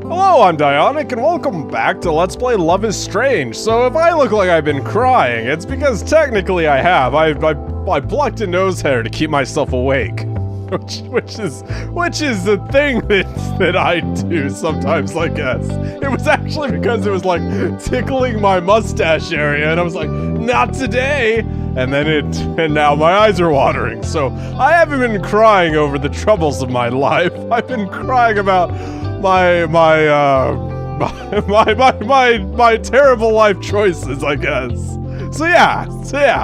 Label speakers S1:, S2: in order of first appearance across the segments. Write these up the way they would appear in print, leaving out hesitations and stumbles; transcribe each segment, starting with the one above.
S1: Hello, I'm Dieonik, and welcome back to Let's Play Love is Strange. So if I look like I've been crying, it's because technically I have. I plucked a nose hair to keep myself awake. Which is the thing that I do sometimes, I guess. It was actually because it was like tickling my mustache area, and I was like, not today! And now my eyes are watering. So I haven't been crying over the troubles of my life. I've been crying about my terrible life choices, I guess. So yeah,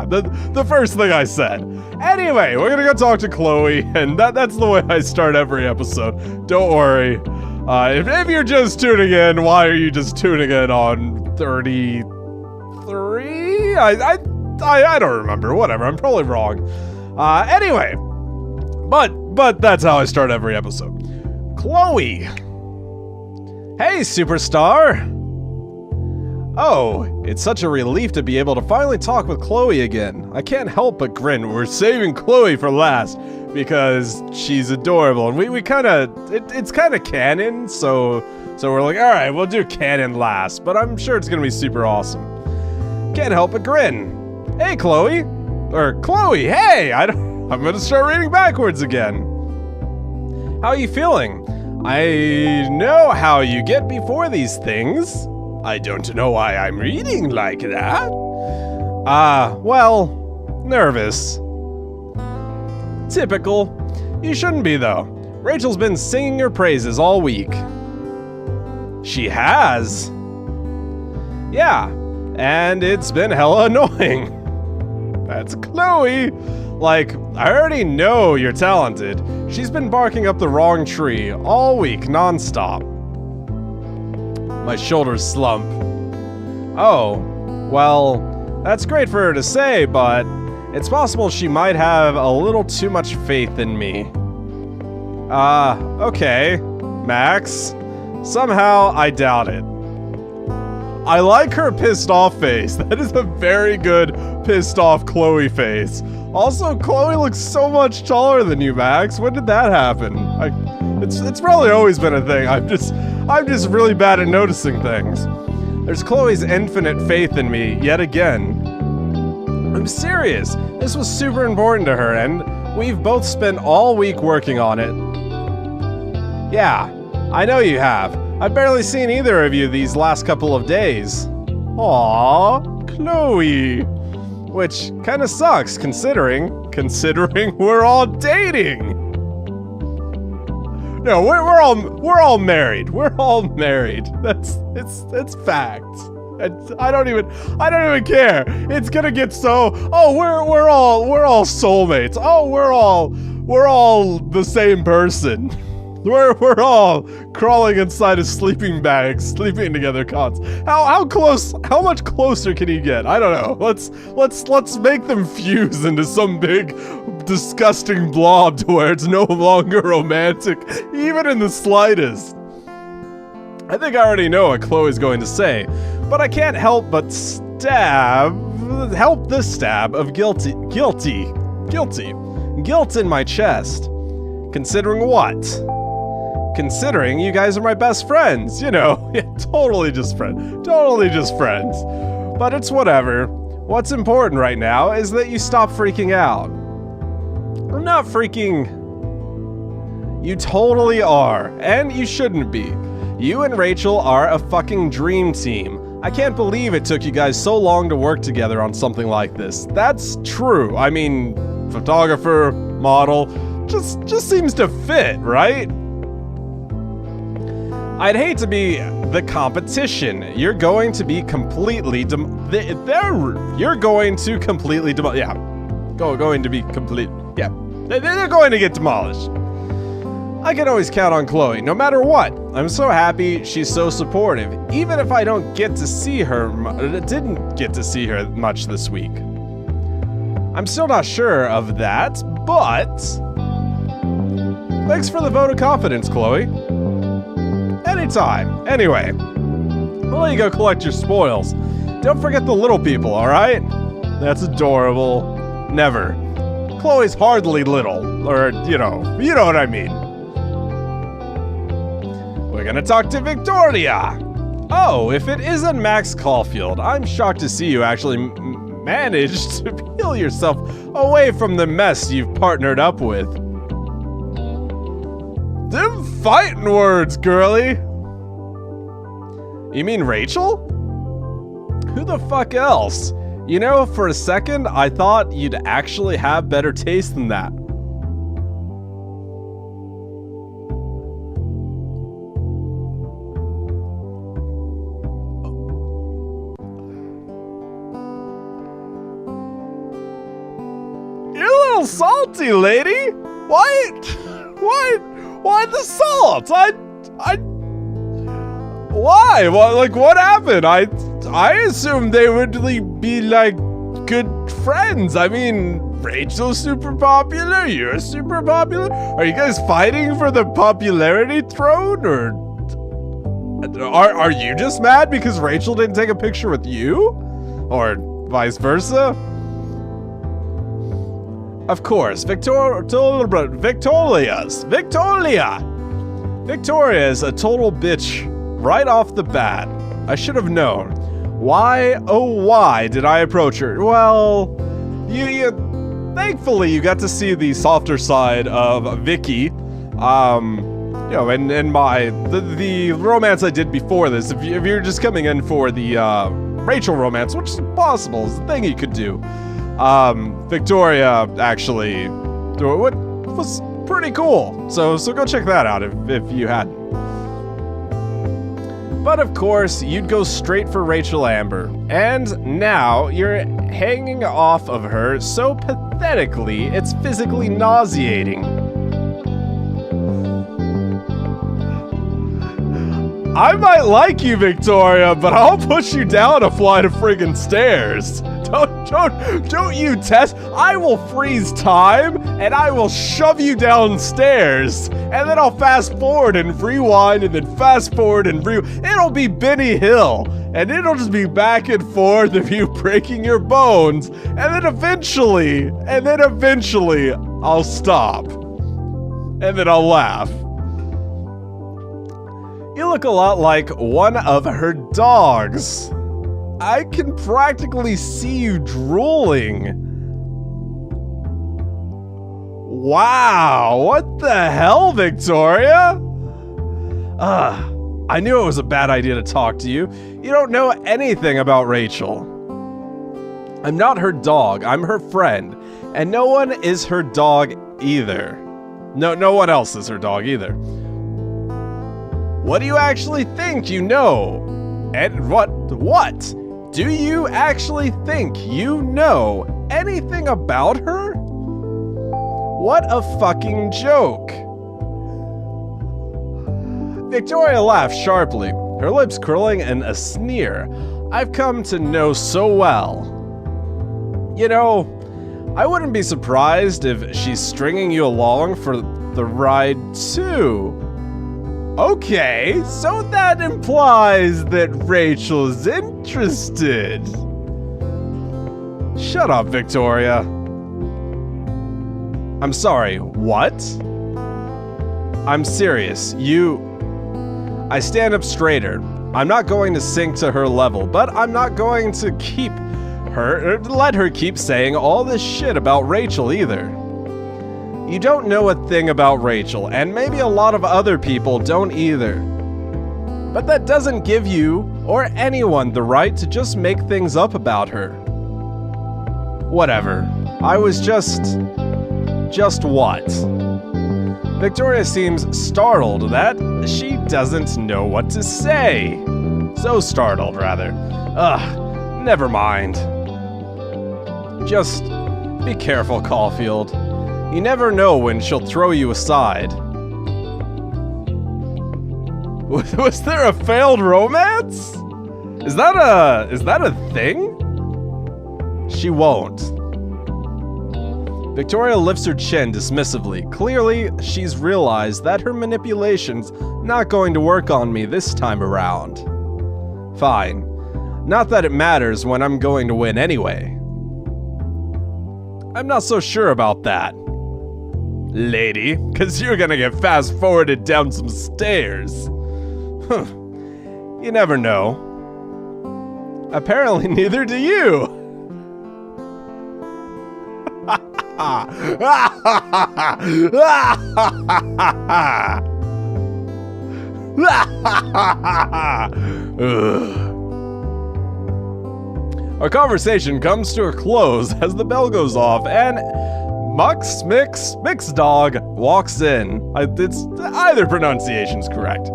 S1: the first thing I said. Anyway, we're gonna go talk to Chloe, and that's the way I start every episode. Don't worry. If you're just tuning in, why are you just tuning in on 33? I don't remember. Whatever. I'm probably wrong. Anyway, but that's how I start every episode. Chloe. Hey, superstar. Oh, it's such a relief to be able to finally talk with Chloe again. I can't help but grin. We're saving Chloe for last because she's adorable, and we kind of it's kind of canon, so we're like, all right, we'll do canon last, but I'm sure it's gonna be super awesome. Can't help but grin. Hey, Chloe, or Chloe. Hey, I'm gonna start reading backwards again. How are you feeling? I know how you get before these things. I don't know why I'm reading like that. Well, nervous. Typical. You shouldn't be, though. Rachel's been singing your praises all week. She has? Yeah, and it's been hella annoying. That's Chloe. Like, I already know you're talented. She's been barking up the wrong tree all week, nonstop. My shoulders slump. Oh, well, that's great for her to say, but it's possible she might have a little too much faith in me. Okay, Max. Somehow, I doubt it. I like her pissed off face. That is a very good pissed off Chloe face. Also, Chloe looks so much taller than you, Max. When did that happen? It's probably always been a thing. I'm just really bad at noticing things. There's Chloe's infinite faith in me, yet again. I'm serious. This was super important to her, and we've both spent all week working on it. Yeah, I know you have. I've barely seen either of you these last couple of days. Aww, Chloe. Which kinda sucks, considering we're all dating. No, we're all married. We're all married. It's fact. I don't even care. It's gonna get so. Oh, we're all soulmates. Oh, we're all the same person. We're all crawling inside a sleeping bag, sleeping together. Cons. How much closer can you get? I don't know. Let's make them fuse into some big, disgusting blob to where it's no longer romantic, even in the slightest. I think I already know what Chloe's going to say, but I can't help but help the stab of guilt in my chest. Considering what? Considering you guys are my best friends, you know, yeah, totally just friends. But it's whatever. What's important right now is that you stop freaking out. I'm not freaking. You totally are, and you shouldn't be. You and Rachel are a fucking dream team. I can't believe it took you guys so long to work together on something like this. That's true. I mean, photographer, model, just seems to fit, right? I'd hate to be the competition. You're going to be completely yeah. They're going to get demolished. I can always count on Chloe, no matter what. I'm so happy she's so supportive, even if I didn't get to see her much this week. I'm still not sure of that, but thanks for the vote of confidence, Chloe. Anytime. Anyway, I'll let you go collect your spoils. Don't forget the little people, alright? That's adorable. Never. Chloe's hardly little, or, you know what I mean. We're gonna talk to Victoria. Oh, if it isn't Max Caulfield, I'm shocked to see you actually managed to peel yourself away from the mess you've partnered up with. Them fighting words, girly. You mean Rachel? Who the fuck else? You know, for a second, I thought you'd actually have better taste than that. You're a little salty, lady. Why the salt? Why? Well, like, what happened? I assumed they would be like good friends. I mean, Rachel's super popular. You're super popular. Are you guys fighting for the popularity throne, or are you just mad because Rachel didn't take a picture with you, or vice versa? Of course, Victoria is a total bitch right off the bat. I should have known. Why, oh why did I approach her? Well, thankfully you got to see the softer side of Vicky. You know, and the romance I did before this. If you're just coming in for the Rachel romance, which is possible, it's a thing you could do. Victoria actually was pretty cool. So go check that out if you hadn't. But of course, you'd go straight for Rachel Amber. And now you're hanging off of her so pathetically, it's physically nauseating. I might like you, Victoria, but I'll push you down a flight of friggin' stairs. Don't you test. I will freeze time, and I will shove you downstairs, and then I'll fast forward and rewind, and then fast forward and it'll be Benny Hill, and it'll just be back and forth of you breaking your bones, and then eventually, I'll stop, and then I'll laugh. You look a lot like one of her dogs. I can practically see you drooling. Wow, what the hell, Victoria? I knew it was a bad idea to talk to you. You don't know anything about Rachel. I'm not her dog, I'm her friend. And no one is her dog either. No one else is her dog either. What do you actually think you know? And what? Do you actually think you know anything about her? What a fucking joke. Victoria laughed sharply, her lips curling in a sneer I've come to know so well. You know, I wouldn't be surprised if she's stringing you along for the ride too. Okay, so that implies that Rachel's interested. Shut up, Victoria. I'm sorry, what? I'm serious, I stand up straighter. I'm not going to sink to her level, but I'm not going to let her keep saying all this shit about Rachel either. You don't know a thing about Rachel, and maybe a lot of other people don't either. But that doesn't give you, or anyone, the right to just make things up about her. Whatever. I was just what? Victoria seems startled that she doesn't know what to say. So startled, rather. Never mind. Just be careful, Caulfield. You never know when she'll throw you aside. Was there a failed romance? Is that a thing? She won't. Victoria lifts her chin dismissively. Clearly, she's realized that her manipulation's not going to work on me this time around. Fine. Not that it matters when I'm going to win anyway. I'm not so sure about that, lady, because you're gonna get fast-forwarded down some stairs. You never know. Apparently, neither do you. Our conversation comes to a close as the bell goes off and Mix Dog walks in. It's either pronunciation's correct.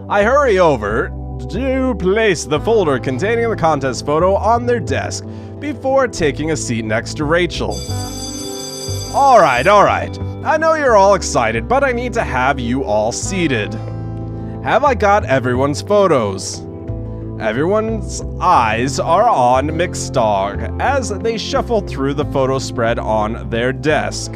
S1: I hurry over to place the folder containing the contest photo on their desk before taking a seat next to Rachel. Alright. I know you're all excited, but I need to have you all seated. Have I got everyone's photos? Everyone's eyes are on Mixed Dog as they shuffle through the photo spread on their desk.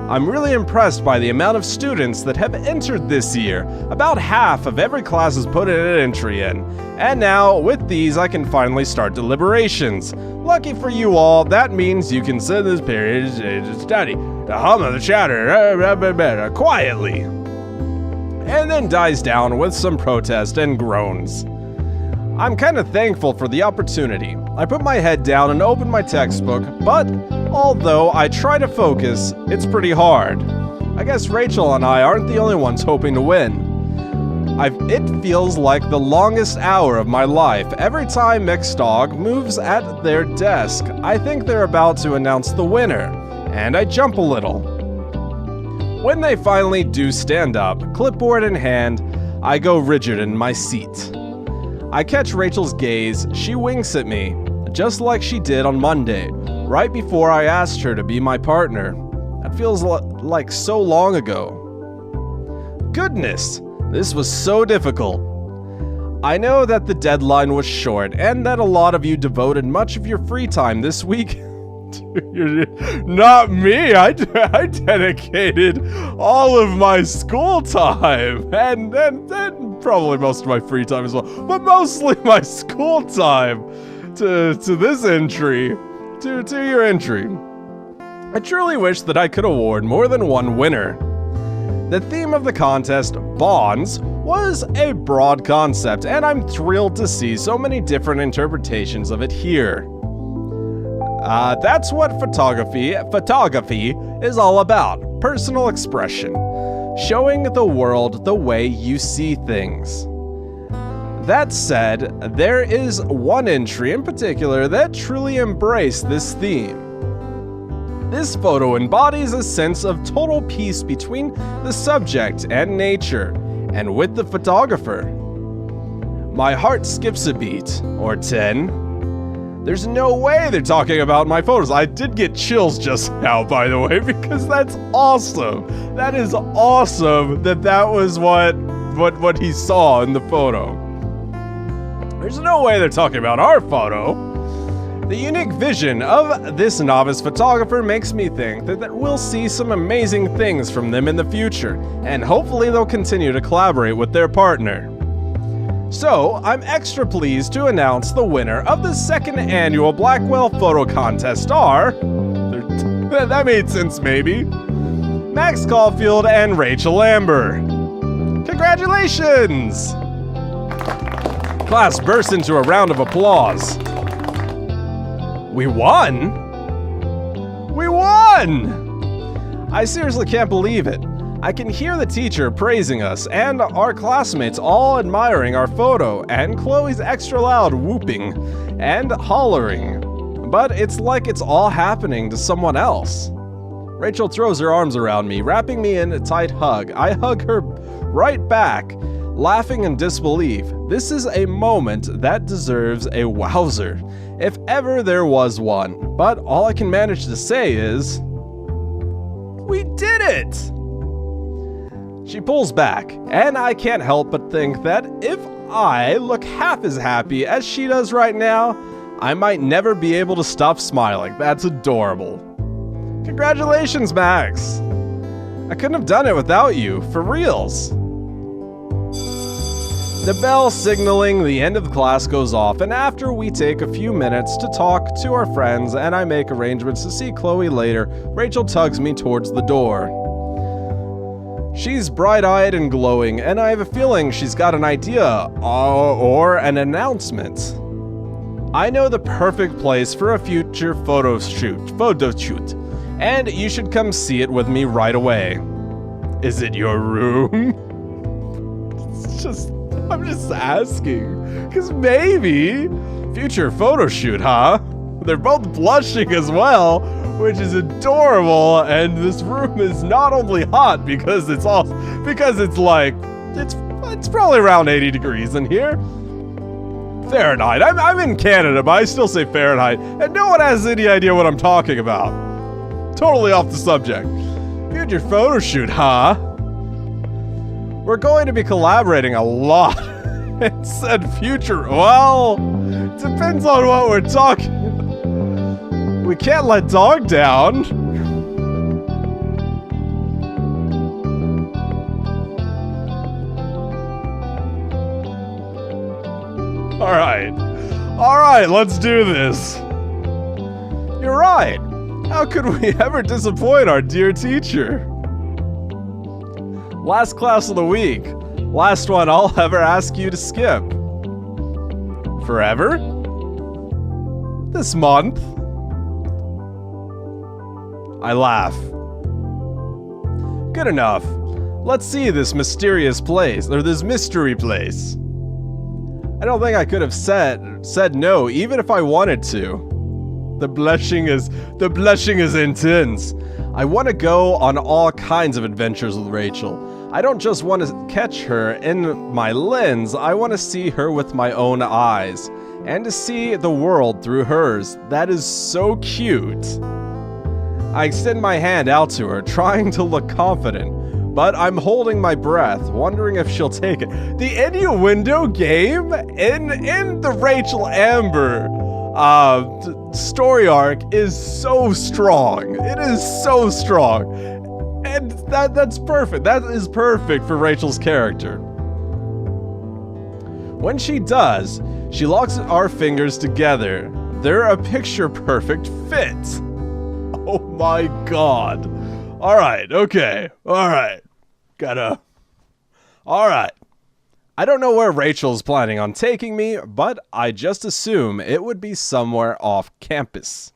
S1: I'm really impressed by the amount of students that have entered this year. About half of every class has put in an entry in. And now, with these, I can finally start deliberations. Lucky for you all, that means you can sit this period to study, the hum of the chatter, quietly. And then dies down with some protest and groans. I'm kind of thankful for the opportunity. I put my head down and open my textbook, but although I try to focus, it's pretty hard. I guess Rachel and I aren't the only ones hoping to win. It feels like the longest hour of my life every time Mixed Dog moves at their desk. I think they're about to announce the winner, and I jump a little. When they finally do stand up, clipboard in hand, I go rigid in my seat. I catch Rachel's gaze. She winks at me, just like she did on Monday, right before I asked her to be my partner. That feels like so long ago. Goodness, this was so difficult. I know that the deadline was short and that a lot of you devoted much of your free time this week. Not me, I dedicated all of my school time and probably most of my free time as well, but mostly my school time to this entry, to your entry. I truly wish that I could award more than one winner. The theme of the contest, bonds, was a broad concept, and I'm thrilled to see so many different interpretations of it here. That's what photography is all about. Personal expression. Showing the world the way you see things. That said, there is one entry in particular that truly embraced this theme. This photo embodies a sense of total peace between the subject and nature, and with the photographer. My heart skips a beat, or 10. There's no way they're talking about my photos. I did get chills just now, by the way, because that's awesome. That is awesome that was what he saw in the photo. There's no way they're talking about our photo. The unique vision of this novice photographer makes me think that we'll see some amazing things from them in the future, and hopefully they'll continue to collaborate with their partner. So, I'm extra pleased to announce the winner of the second annual Blackwell Photo Contest are... that made sense, maybe. Max Caulfield and Rachel Amber. Congratulations! Class bursts into a round of applause. We won? We won! I seriously can't believe it. I can hear the teacher praising us and our classmates all admiring our photo and Chloe's extra loud whooping and hollering. But it's like it's all happening to someone else. Rachel throws her arms around me, wrapping me in a tight hug. I hug her right back, laughing in disbelief. This is a moment that deserves a wowzer, if ever there was one. But all I can manage to say is, we did it! She pulls back, and I can't help but think that if I look half as happy as she does right now, I might never be able to stop smiling. That's adorable. Congratulations, Max! I couldn't have done it without you, for reals. The bell signaling the end of class goes off, and after we take a few minutes to talk to our friends and I make arrangements to see Chloe later, Rachel tugs me towards the door. She's bright-eyed and glowing, and I have a feeling she's got an idea or an announcement. I know the perfect place for a future photo shoot, and you should come see it with me right away. Is it your room? I'm just asking, because maybe future photo shoot, huh? They're both blushing as well, which is adorable, and this room is not only hot because it's probably around 80 degrees in here. Fahrenheit. I'm in Canada, but I still say Fahrenheit, and no one has any idea what I'm talking about. Totally off the subject. Future photo shoot, huh? We're going to be collaborating a lot. It said future. Well, depends on what we're talking. We can't let dog down. All right, let's do this. You're right. How could we ever disappoint our dear teacher? Last class of the week. Last one I'll ever ask you to skip. Forever? This month? I laugh. Good enough. Let's see this mysterious place, or this mystery place. I don't think I could have said no, even if I wanted to. The blushing is intense. I want to go on all kinds of adventures with Rachel. I don't just want to catch her in my lens, I want to see her with my own eyes, and to see the world through hers. That is so cute. I extend my hand out to her, trying to look confident, but I'm holding my breath, wondering if she'll take it. The innuendo game in the Rachel Amber story arc is so strong. It is so strong. And that's perfect. That is perfect for Rachel's character. When she does, she locks our fingers together. They're a picture-perfect fit. Oh my god. Alright, okay. Alright. Alright. I don't know where Rachel's planning on taking me, but I just assume it would be somewhere off campus.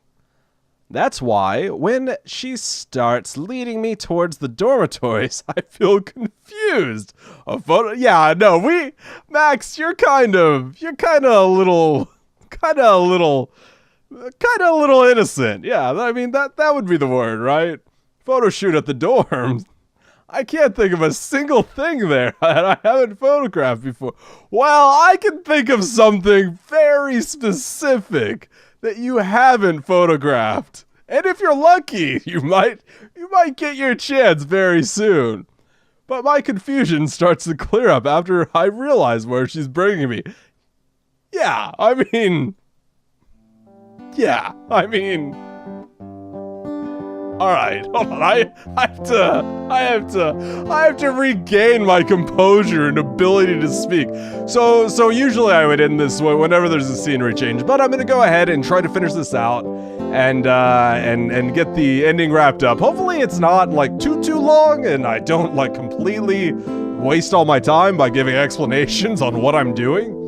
S1: That's why, when she starts leading me towards the dormitories, I feel confused. A photo? Yeah, no, Max, you're kind of a little innocent. Yeah, I mean, that would be the word, right? Photo shoot at the dorms. I can't think of a single thing there that I haven't photographed before. Well, I can think of something very specific that you haven't photographed. And if you're lucky, you might get your chance very soon. But my confusion starts to clear up after I realize where she's bringing me. Yeah, I mean... Alright, hold on, I have to regain my composure and ability to speak. So usually I would end this way whenever there's a scenery change, but I'm gonna go ahead and try to finish this out and get the ending wrapped up. Hopefully it's not like too long and I don't like completely waste all my time by giving explanations on what I'm doing.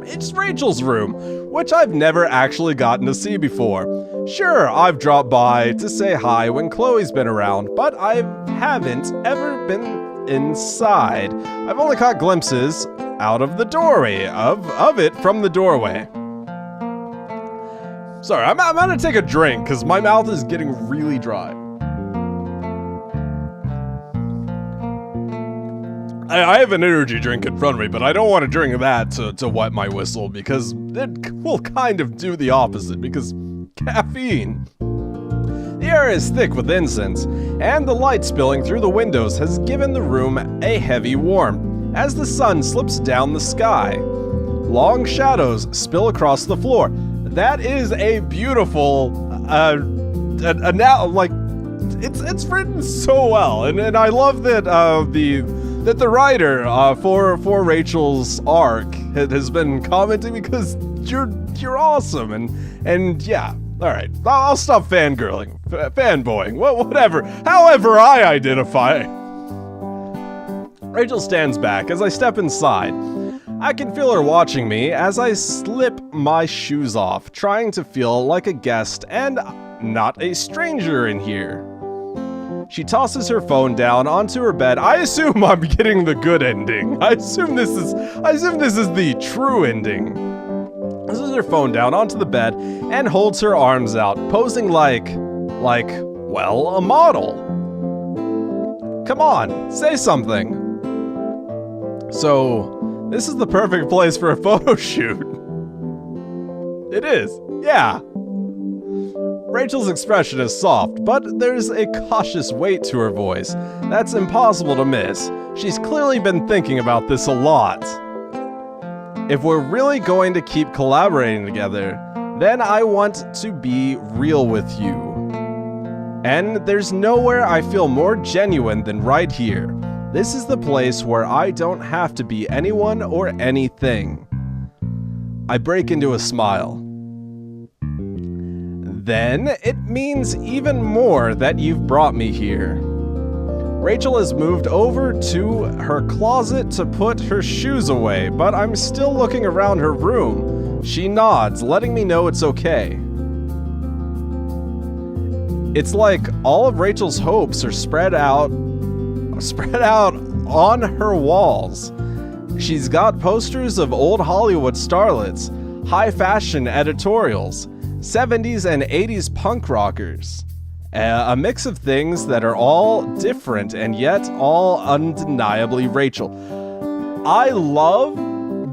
S1: It's Rachel's room, which I've never actually gotten to see before. Sure, I've dropped by to say hi when Chloe's been around, but I haven't ever been inside. I've only caught glimpses out of the doorway, of it from the doorway. Sorry, I'm gonna take a drink, because my mouth is getting really dry. I have an energy drink in front of me, but I don't want to drink that to wet my whistle, because it will kind of do the opposite, because caffeine. The air is thick with incense, and the light spilling through the windows has given the room a heavy warmth as the sun slips down the sky. Long shadows spill across the floor. That is a beautiful, it's written so well, and I love that the writer for Rachel's arc has been commenting, because you're awesome, and yeah. All right, I'll stop fangirling, fanboying, whatever, however I identify. Rachel stands back as I step inside. I can feel her watching me as I slip my shoes off, trying to feel like a guest and not a stranger in here. She tosses her phone down onto her bed. I assume I'm getting the good ending. I assume this is the true ending. Tosses her phone down onto the bed and holds her arms out, posing like, well, a model. Come on, say something. So, this is the perfect place for a photo shoot. It is, yeah. Rachel's expression is soft, but there's a cautious weight to her voice that's impossible to miss. She's clearly been thinking about this a lot. If we're really going to keep collaborating together, then I want to be real with you. And there's nowhere I feel more genuine than right here. This is the place where I don't have to be anyone or anything. I break into a smile. Then it means even more that you've brought me here. Rachel has moved over to her closet to put her shoes away, but I'm still looking around her room. She nods, letting me know it's okay. It's like all of Rachel's hopes are spread out on her walls. She's got posters of old Hollywood starlets, high fashion editorials, 70s and 80s punk rockers. A mix of things that are all different and yet all undeniably Rachel. I love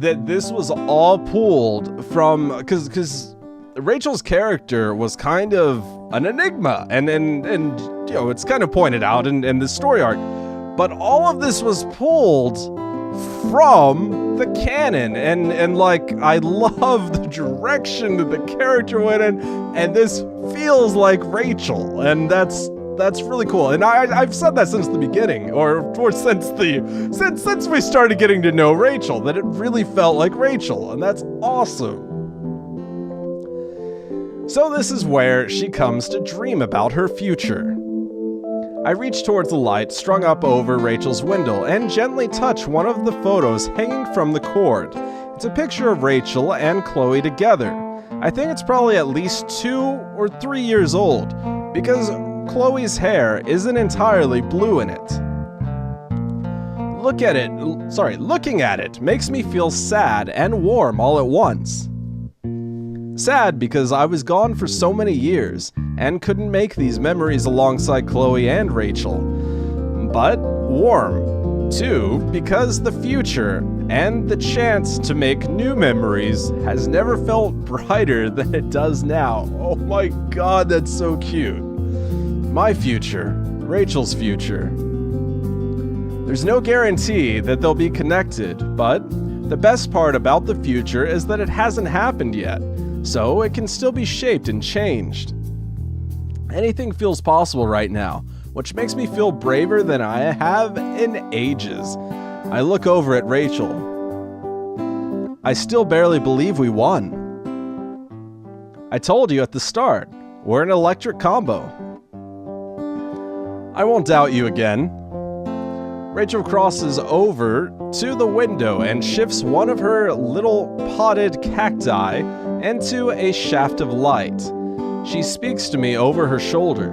S1: that this was all pulled from, because Rachel's character was kind of an enigma, and you know, it's kind of pointed out in the story arc, but all of this was pulled from the canon, and like, I love the direction that the character went in, and this feels like Rachel, and that's really cool. And I've said that since the beginning, or since we started getting to know Rachel, that it really felt like Rachel, and that's awesome. So this is where she comes to dream about her future. I reach towards the light strung up over Rachel's window and gently touch one of the photos hanging from the cord. It's a picture of Rachel and Chloe together. I think it's probably at least 2 or 3 years old, because Chloe's hair isn't entirely blue in it. Looking at it makes me feel sad and warm all at once. Sad because I was gone for so many years and couldn't make these memories alongside Chloe and Rachel. But warm, too, because the future and the chance to make new memories has never felt brighter than it does now. Oh my god, that's so cute. My future, Rachel's future. There's no guarantee that they'll be connected, but the best part about the future is that it hasn't happened yet. So it can still be shaped and changed. Anything feels possible right now, which makes me feel braver than I have in ages. I look over at Rachel. I still barely believe we won. I told you at the start, we're an electric combo. I won't doubt you again. Rachel crosses over to the window and shifts one of her little potted cacti into a shaft of light. She speaks to me over her shoulder.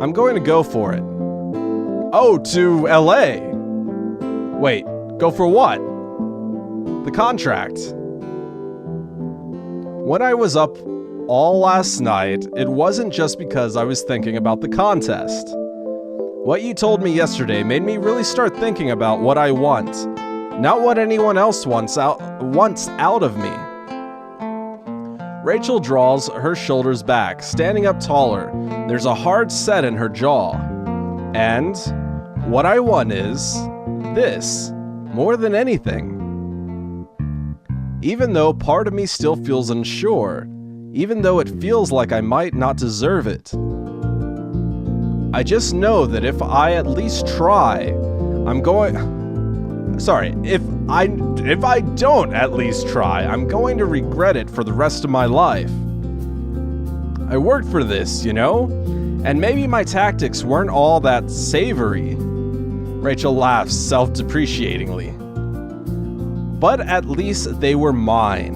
S1: I'm going to go for it. Oh, to LA. Wait, go for what? The contract. When I was up all last night, it wasn't just because I was thinking about the contest. What you told me yesterday made me really start thinking about what I want, not what anyone else wants out of me. Rachel draws her shoulders back, standing up taller. There's a hard set in her jaw. And what I want is this, more than anything. Even though part of me still feels unsure, even though it feels like I might not deserve it. I just know that if I at least try, if I don't at least try, I'm going to regret it for the rest of my life. I worked for this, you know? And maybe my tactics weren't all that savory. Rachel laughs self-depreciatingly. But at least they were mine.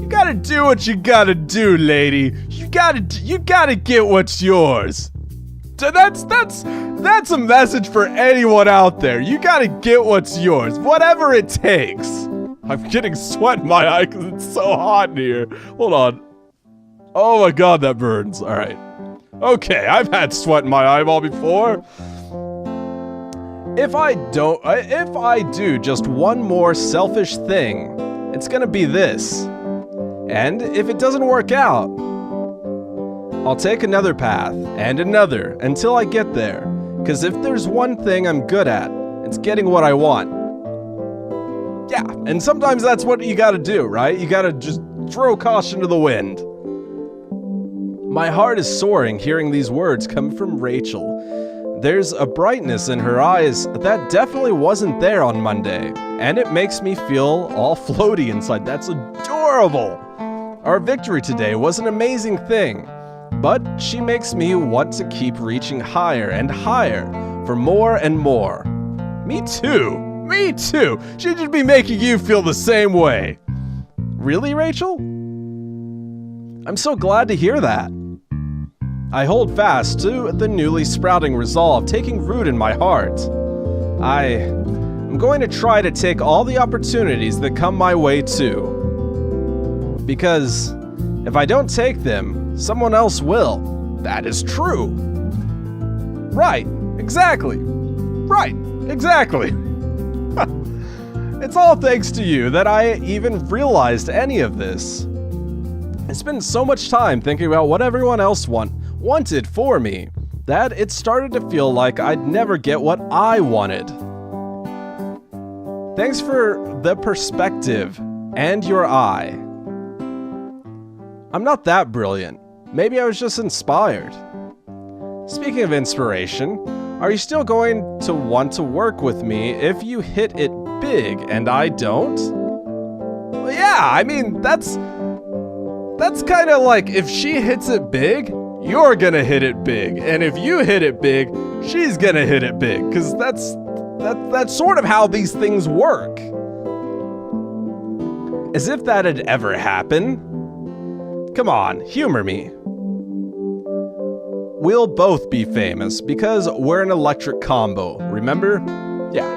S1: You gotta do what you gotta do, lady. You gotta get what's yours. So that's a message for anyone out there. You gotta get what's yours, whatever it takes. I'm getting sweat in my eye because it's so hot in here. Hold on. Oh my god, that burns. All right. Okay, I've had sweat in my eyeball before. If I do just one more selfish thing, it's gonna be this. And if it doesn't work out, I'll take another path and another until I get there. Because if there's one thing I'm good at, it's getting what I want. Yeah, and sometimes that's what you gotta do, right? You gotta just throw caution to the wind. My heart is soaring hearing these words come from Rachel. There's a brightness in her eyes that definitely wasn't there on Monday, and it makes me feel all floaty inside. That's adorable! Our victory today was an amazing thing, but she makes me want to keep reaching higher and higher for more and more. Me too! Me too! She should be making you feel the same way. Really, Rachel? I'm so glad to hear that. I hold fast to the newly sprouting resolve taking root in my heart. I'm going to try to take all the opportunities that come my way too. Because if I don't take them, someone else will. That is true. Right, exactly. Right, exactly. It's all thanks to you that I even realized any of this. I spent so much time thinking about what everyone else wanted for me, that it started to feel like I'd never get what I wanted. Thanks for the perspective and your eye. I'm not that brilliant. Maybe I was just inspired. Speaking of inspiration, are you still going to want to work with me if you hit it big and I don't? Well, yeah, I mean, that's kind of like if she hits it big, you're gonna hit it big, and if you hit it big, she's gonna hit it big, because that's sort of how these things work. As if that had ever happened. Come on, humor me. We'll both be famous because we're an electric combo, remember? Yeah.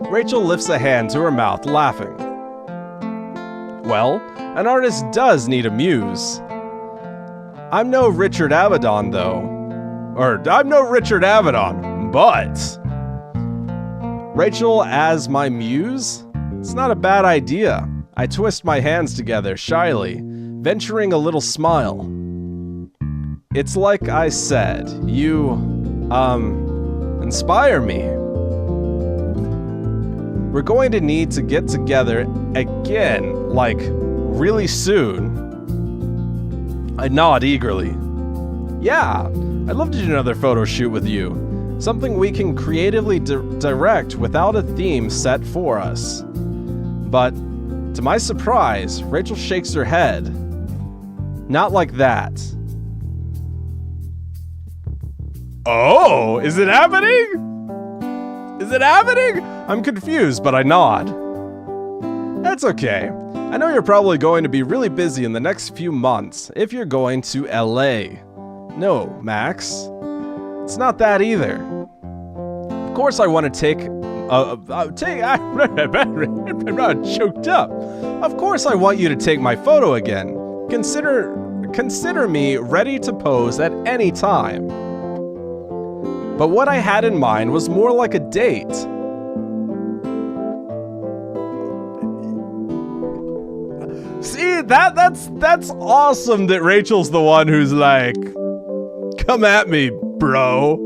S1: Rachel lifts a hand to her mouth, laughing. Well, an artist does need a muse. I'm no Richard Avedon, though. Or, I'm no Richard Avedon, but Rachel as my muse? It's not a bad idea. I twist my hands together shyly, venturing a little smile. It's like I said, you, inspire me. We're going to need to get together again, like, really soon. I nod eagerly. Yeah, I'd love to do another photo shoot with you. Something we can creatively direct without a theme set for us. But, to my surprise, Rachel shakes her head. Not like that. Oh, is it happening? Is it happening? I'm confused, but I nod. That's okay. I know you're probably going to be really busy in the next few months if you're going to LA. No, Max. It's not that either. Of course I want to I'm not choked up. Of course I want you to take my photo again. Consider me ready to pose at any time. But what I had in mind was more like a date. See, that's awesome that Rachel's the one who's like, come at me, bro.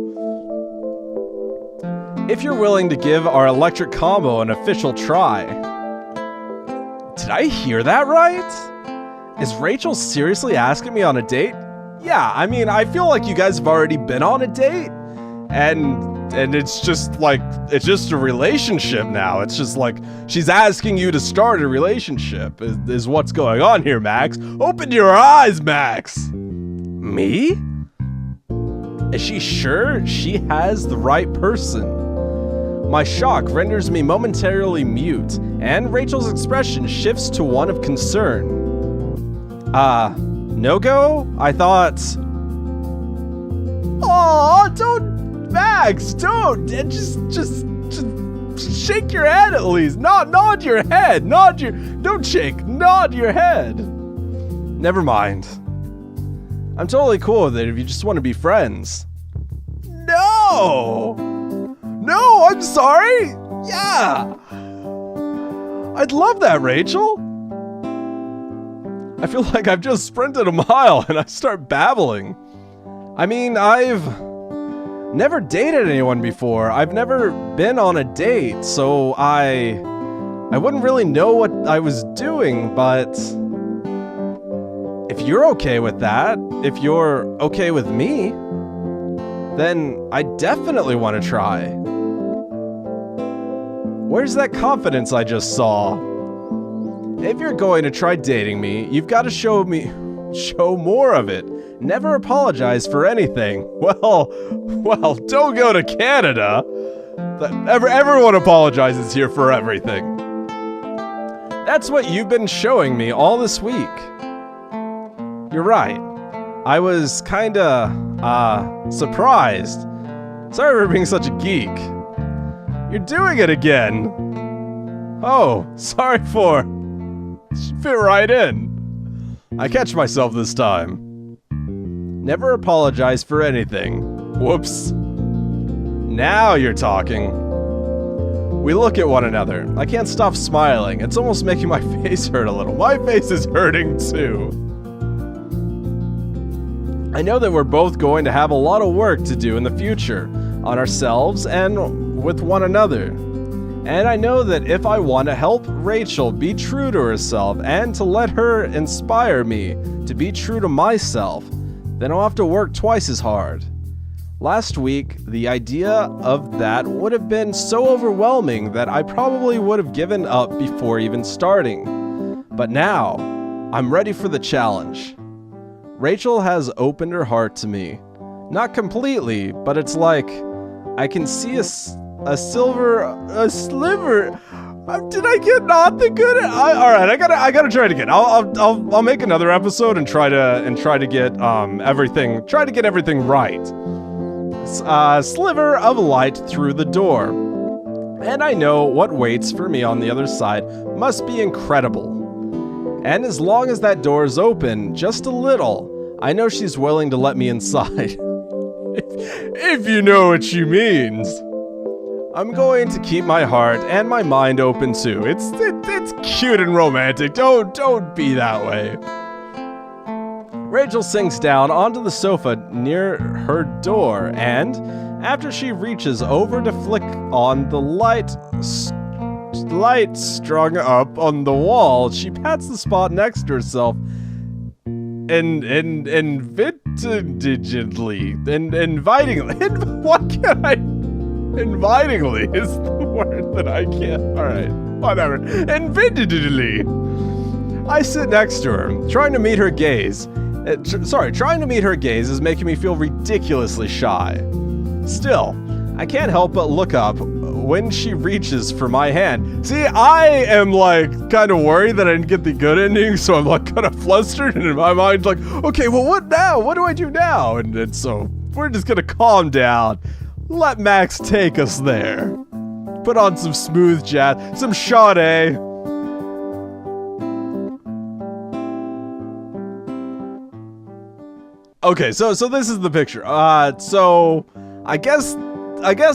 S1: If you're willing to give our electric combo an official try. Did I hear that right? Is Rachel seriously asking me on a date? Yeah, I mean, I feel like you guys have already been on a date. And it's just like, it's just a relationship now. It's just like, she's asking you to start a relationship is what's going on here, Max. Open your eyes, Max. Me? Is she sure she has the right person? My shock renders me momentarily mute, and Rachel's expression shifts to one of concern. No go? I thought... Oh, don't, Max, don't. Just shake your head at least. Nod your head. Don't shake. Nod your head. Never mind. I'm totally cool with it if you just want to be friends. No, I'm sorry. Yeah. I'd love that, Rachel. I feel like I've just sprinted a mile and I start babbling. I mean, I've never dated anyone before. I've never been on a date, so I wouldn't really know what I was doing, but if you're okay with that, if you're okay with me, then I definitely want to try. Where's that confidence I just saw? If you're going to try dating me, you've got to show more of it. Never apologize for anything. Well, don't go to Canada. Everyone apologizes here for everything. That's what you've been showing me all this week. You're right. I was kinda, surprised. Sorry for being such a geek. You're doing it again. Oh, sorry for... Fit right in. I catch myself this time. Never apologize for anything. Whoops. Now you're talking. We look at one another. I can't stop smiling. It's almost making my face hurt a little. My face is hurting too. I know that we're both going to have a lot of work to do in the future on ourselves and with one another. And I know that if I want to help Rachel be true to herself and to let her inspire me to be true to myself, then I'll have to work twice as hard. Last week, the idea of that would have been so overwhelming that I probably would have given up before even starting. But now, I'm ready for the challenge. Rachel has opened her heart to me. Not completely, but it's like I can see a sliver. Did I get not the good? All right, I gotta try it again. I'll make another episode and try to get everything. Try to get everything right. Sliver of light through the door, and I know what waits for me on the other side must be incredible. And as long as that door is open just a little, I know she's willing to let me inside. if you know what she means. I'm going to keep my heart and my mind open too. It's cute and romantic. Don't be that way. Rachel sinks down onto the sofa near her door, and after she reaches over to flick on the light strung up on the wall, she pats the spot next to herself and invitingly. What can I? Invitingly is the word that I can't. Alright, whatever. Invitingly. I sit next to her, trying to meet her gaze. Trying to meet her gaze is making me feel ridiculously shy. Still, I can't help but look up when she reaches for my hand. See, I am like kind of worried that I didn't get the good ending, so I'm like kind of flustered, and in my mind's like, okay, well, what now? What do I do now? And so we're just gonna calm down. Let Max take us there. Put on some smooth jazz, some Sade. Okay, so this is the picture. So I guess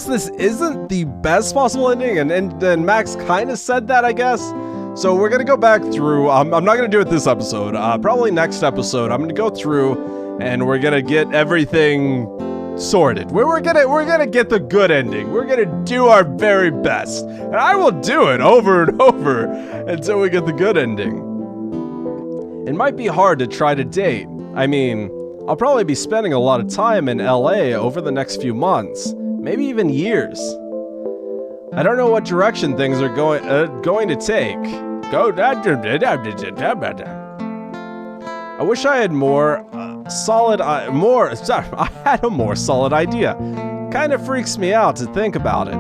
S1: this isn't the best possible ending, and Max kind of said that, I guess. So we're gonna go back through. I'm not gonna do it this episode. Probably next episode. I'm gonna go through, and we're gonna get everything sorted. We're gonna get the good ending. We're gonna do our very best, and I will do it over and over until we get the good ending. It might be hard to try to date. I mean, I'll probably be spending a lot of time in LA over the next few months, maybe even years. I don't know what direction things are going to take. I wish I had more had a more solid idea. Kinda freaks me out to think about it.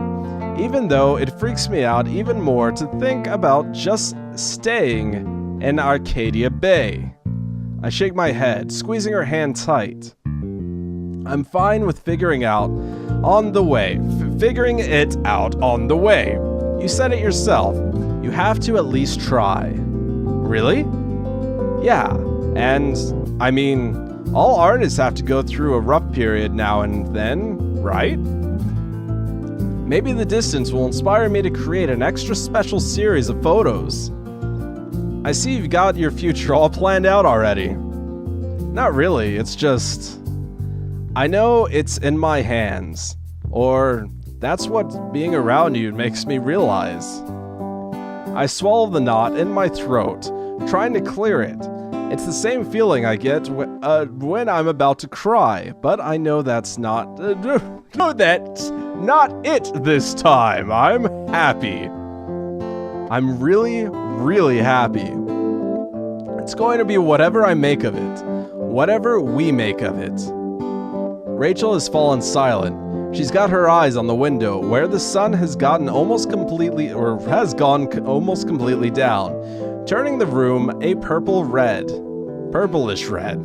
S1: Even though it freaks me out even more to think about just staying in Arcadia Bay. I shake my head, squeezing her hand tight. I'm fine with figuring it out on the way. You said it yourself. You have to at least try. Really? Yeah. And, I mean, all artists have to go through a rough period now and then, right? Maybe the distance will inspire me to create an extra special series of photos. I see you've got your future all planned out already. Not really, it's just... I know it's in my hands. Or that's what being around you makes me realize. I swallow the knot in my throat, trying to clear it. It's the same feeling I get when I'm about to cry, but I know that's not... that's not it this time. I'm happy. I'm really, really happy. It's going to be whatever I make of it. Whatever we make of it. Rachel has fallen silent. She's got her eyes on the window, where the sun has gone almost completely down, turning the room a purplish red.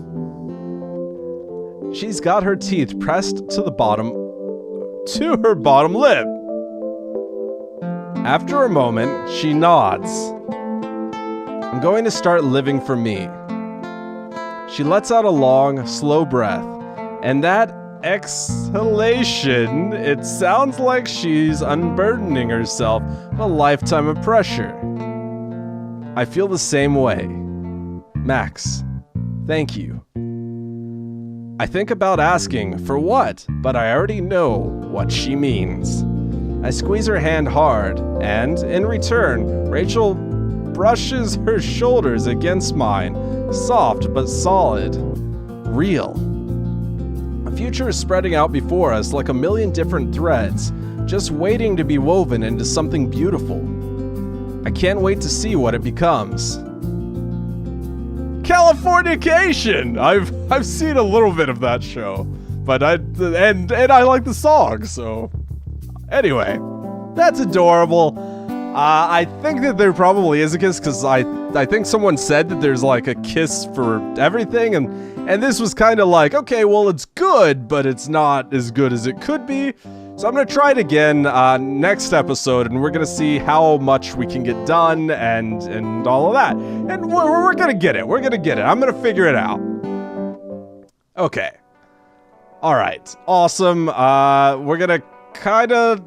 S1: She's got her teeth pressed to her bottom lip. After a moment, she nods. I'm going to start living for me. She lets out a long, slow breath, and that exhalation, it sounds like she's unburdening herself of a lifetime of pressure. I feel the same way. Max, thank you. I think about asking for what, but I already know what she means. I squeeze her hand hard, and in return, Rachel brushes her shoulders against mine, soft but solid. Real. A future is spreading out before us like a million different threads, just waiting to be woven into something beautiful. I can't wait to see what it becomes. Californication! I've seen a little bit of that show, but I like the song, so anyway, that's adorable. I think that there probably is a kiss because I think someone said that there's like a kiss for everything, and this was kind of like, okay, well, it's good, but it's not as good as it could be. So I'm gonna try it again next episode, and we're gonna see how much we can get done and all of that. And we're gonna get it. We're gonna get it. I'm gonna figure it out. Okay. All right. Awesome. We're gonna kind of.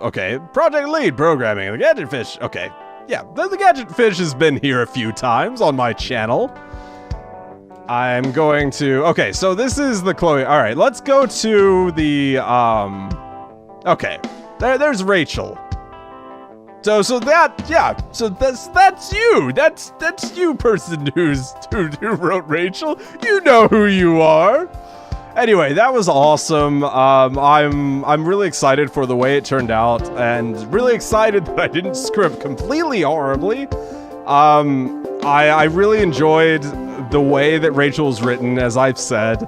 S1: Okay. Project lead programming. The Gadget Fish. Okay. Yeah. The Gadget Fish has been here a few times on my channel. I'm going to... Okay, so this is the Chloe... Alright, let's go to the, Okay. There's Rachel. So that... Yeah, so that's you! That's you, person who wrote Rachel. You know who you are! Anyway, that was awesome. I'm really excited for the way it turned out, and really excited that I didn't script completely horribly. I really enjoyed the way that Rachel was written, as I've said,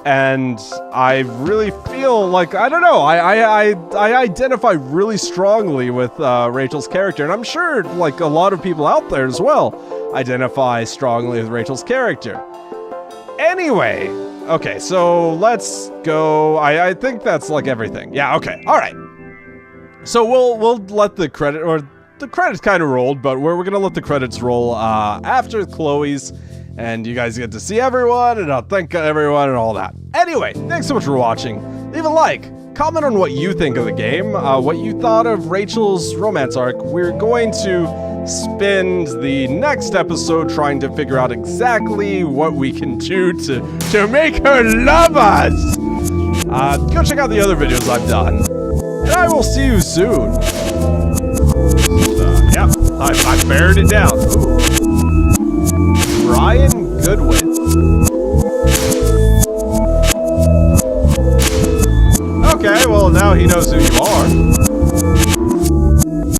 S1: and I really feel like, I don't know, I identify really strongly with Rachel's character, and I'm sure like a lot of people out there as well identify strongly with Rachel's character. Anyway, okay, so let's go. I think that's like everything. Yeah, okay, all right. So we'll let the credit, or the credits kind of rolled, but we're gonna let the credits roll after Chloe's, and you guys get to see everyone, and I'll thank everyone and all that. Anyway, thanks so much for watching. Leave a like, comment on what you think of the game, what you thought of Rachel's romance arc. We're going to spend the next episode trying to figure out exactly what we can do to make her love us. Go check out the other videos I've done, and I will see you soon. Yep, I bared it down. Ooh. Brian Goodwin. Okay, well now he knows who you